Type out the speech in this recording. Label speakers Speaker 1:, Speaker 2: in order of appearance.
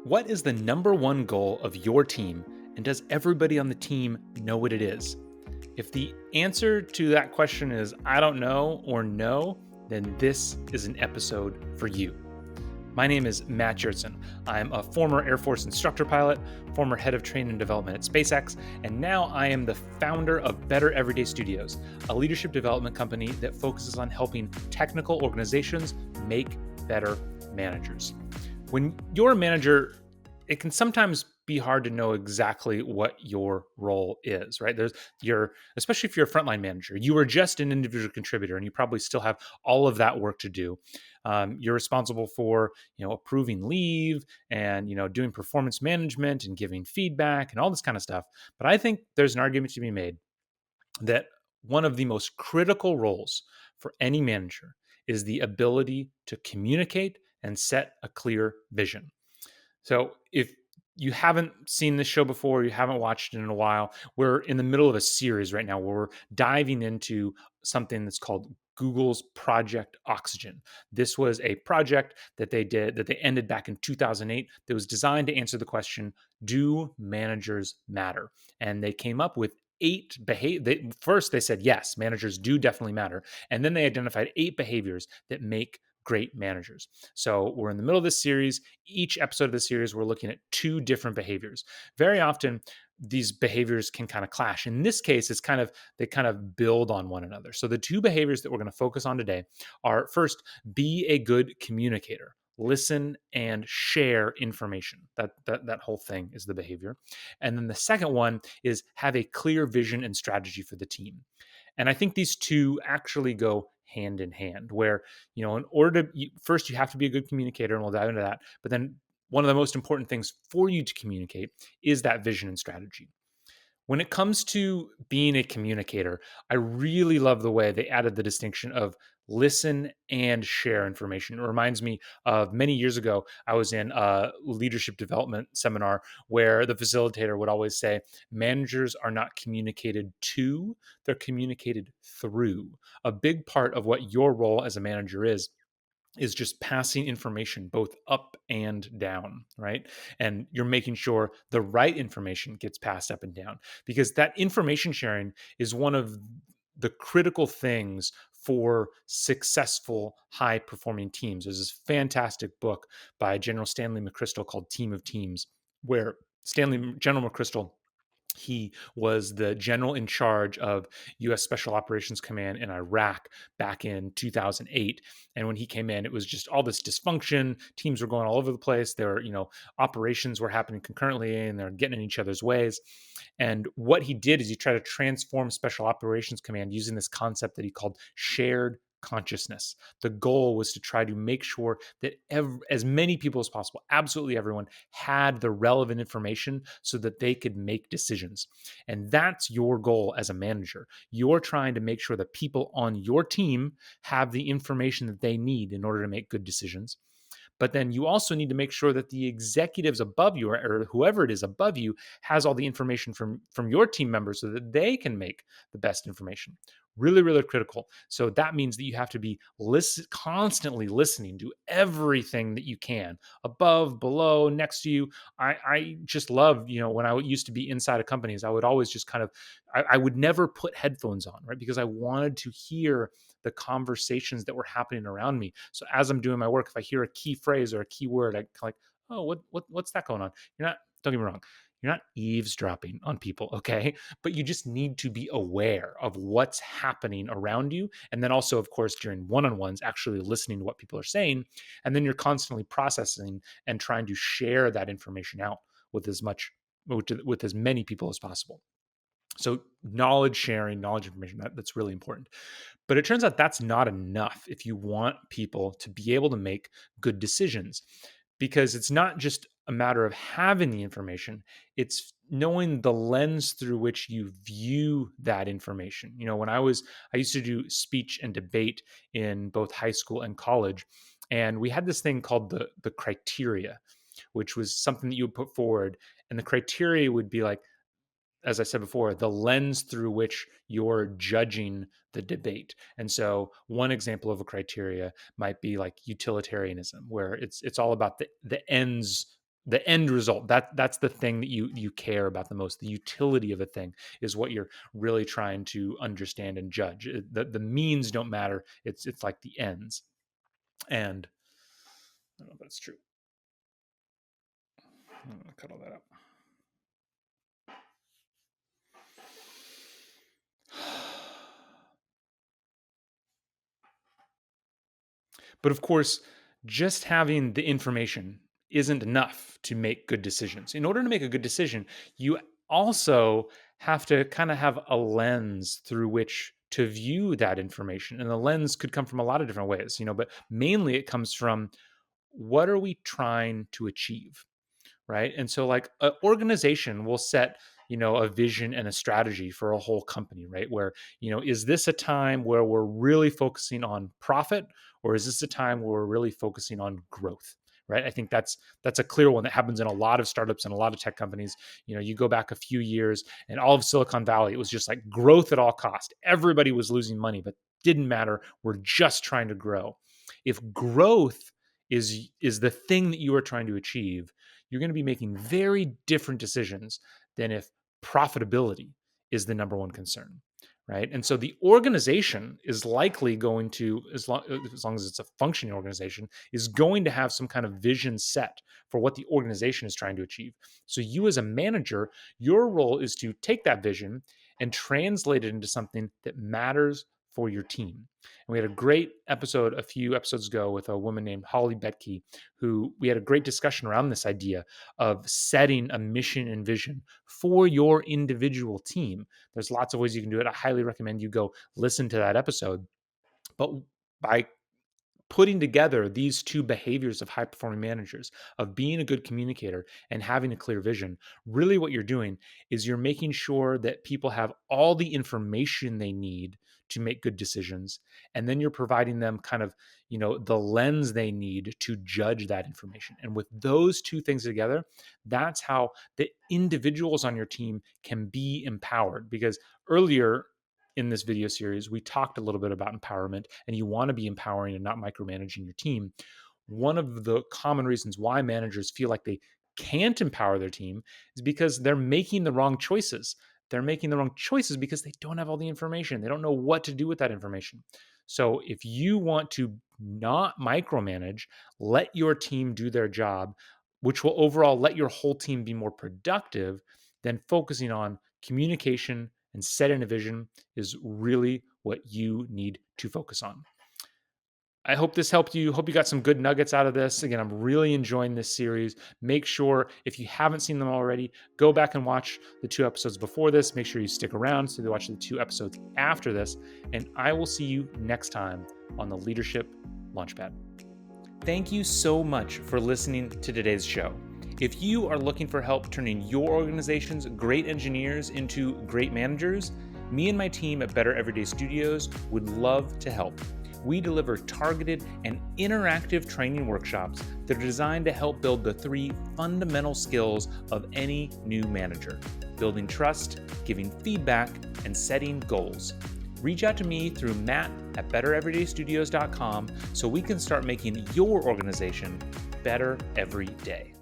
Speaker 1: What is the number one goal of your team, and does everybody on the team know what it is? If the answer to that question is I don't know or no, then this is an episode for you. My name is Matt Jertson. I'm a former Air Force instructor pilot, former head of training and development at SpaceX, and now I am the founder of Better Everyday Studios, a leadership development company that focuses on helping technical organizations make better managers. When you're a manager, it can sometimes be hard to know exactly what your role is, right? Especially if you're a frontline manager, you are just an individual contributor and you probably still have all of that work to do. You're responsible for, approving leave and, doing performance management and giving feedback and all this kind of stuff. But I think there's an argument to be made that one of the most critical roles for any manager is the ability to communicate and set a clear vision. So if you haven't seen this show before, you haven't watched it in a while, we're in the middle of a series right now where we're diving into something that's called Google's Project Oxygen. This was a project that they did that they ended back in 2008 that was designed to answer the question, do managers matter? And they came up with eight behavior. First, they said, yes, managers do definitely matter. And then they identified 8 behaviors that make great managers. So we're in the middle of this series. Each episode of the series, we're looking at 2 different behaviors. Very often, these behaviors can kind of clash. In this case, they kind of build on one another. So the 2 behaviors that we're going to focus on today are, first, be a good communicator. Listen and share information. That whole thing is the behavior. And then the second one is have a clear vision and strategy for the team. And I think these two actually go hand in hand, where, in order to, first, you have to be a good communicator, and we'll dive into that. But then one of the most important things for you to communicate is that vision and strategy. When it comes to being a communicator, I really love the way they added the distinction of listen and share information. It reminds me of many years ago, I was in a leadership development seminar where the facilitator would always say, managers are not communicated to, they're communicated through. A big part of what your role as a manager is just passing information both up and down, right? And you're making sure the right information gets passed up and down, because that information sharing is one of the critical things for successful high performing teams. There's this fantastic book by General Stanley McChrystal called Team of Teams, where General McChrystal, he was the general in charge of U.S. Special Operations Command in Iraq back in 2008. And when he came in, it was just all this dysfunction. Teams were going all over the place. There were, operations were happening concurrently, and they're getting in each other's ways. And what he did is he tried to transform Special Operations Command using this concept that he called shared consciousness. The goal was to try to make sure that as many people as possible, absolutely everyone, had the relevant information so that they could make decisions. And that's your goal as a manager. You're trying to make sure that people on your team have the information that they need in order to make good decisions. But then you also need to make sure that the executives above you, or whoever it is above you, has all the information from your team members so that they can make the best information. Really, really critical. So that means that you have to be constantly listening to everything that you can, above, below, next to you. I just love, when I used to be inside of companies, I would always just I would never put headphones on, right? Because I wanted to hear the conversations that were happening around me. So as I'm doing my work, if I hear a key phrase or a key word, I kind of like, oh, what's that going on? Don't get me wrong, you're not eavesdropping on people, okay? But you just need to be aware of what's happening around you. And then also, of course, during one-on-ones, actually listening to what people are saying. And then you're constantly processing and trying to share that information out with as many people as possible. So knowledge sharing, knowledge information, that's really important. But it turns out that's not enough if you want people to be able to make good decisions, because it's not just a matter of having the information, it's knowing the lens through which you view that information. I used to do speech and debate in both high school and college, and we had this thing called the criteria, which was something that you would put forward, and the criteria would be like, as I said before, the lens through which you're judging the debate. And so one example of a criteria might be like utilitarianism, where it's all about the ends the end result, that's the thing that you care about the most. The utility of a thing is what you're really trying to understand and judge. The means don't matter. It's like the ends. And I don't know if that's true. I'm gonna cut all that out. But of course, just having the information isn't enough to make good decisions. In order to make a good decision, you also have to kind of have a lens through which to view that information. And the lens could come from a lot of different ways, but mainly it comes from, what are we trying to achieve? Right. And so, like, an organization will set, a vision and a strategy for a whole company, right? Where, is this a time where we're really focusing on profit, or is this a time where we're really focusing on growth? Right. I think that's a clear one that happens in a lot of startups and a lot of tech companies. You go back a few years and all of Silicon Valley, it was just like growth at all cost. Everybody was losing money, but didn't matter. We're just trying to grow. If growth is the thing that you are trying to achieve, you're going to be making very different decisions than if profitability is the number one concern, right? And so the organization is likely going to, as long as it's a functioning organization, is going to have some kind of vision set for what the organization is trying to achieve. So you, as a manager, your role is to take that vision and translate it into something that matters for your team. And we had a great episode a few episodes ago with a woman named Holly Betke, who we had a great discussion around this idea of setting a mission and vision for your individual team. There's lots of ways you can do it. I highly recommend you go listen to that episode. But by putting together these two behaviors of high performing managers, of being a good communicator and having a clear vision, really what you're doing is you're making sure that people have all the information they need to make good decisions. And then you're providing them kind of, the lens they need to judge that information. And with those two things together, that's how the individuals on your team can be empowered. Because earlier in this video series, we talked a little bit about empowerment, and you want to be empowering and not micromanaging your team. One of the common reasons why managers feel like they can't empower their team is because they're making the wrong choices. They're making the wrong choices because they don't have all the information. They don't know what to do with that information. So if you want to not micromanage, let your team do their job, which will overall let your whole team be more productive, then focusing on communication and setting a vision is really what you need to focus on. I hope this helped you. Hope you got some good nuggets out of this. Again, I'm really enjoying this series. Make sure, if you haven't seen them already, go back and watch the 2 episodes before this. Make sure you stick around so you watch the 2 episodes after this. And I will see you next time on the Leadership Launchpad. Thank you so much for listening to today's show. If you are looking for help turning your organization's great engineers into great managers, me and my team at Better Everyday Studios would love to help. We deliver targeted and interactive training workshops that are designed to help build the 3 fundamental skills of any new manager: building trust, giving feedback, and setting goals. Reach out to me through matt@bettereverydaystudios.com so we can start making your organization better every day.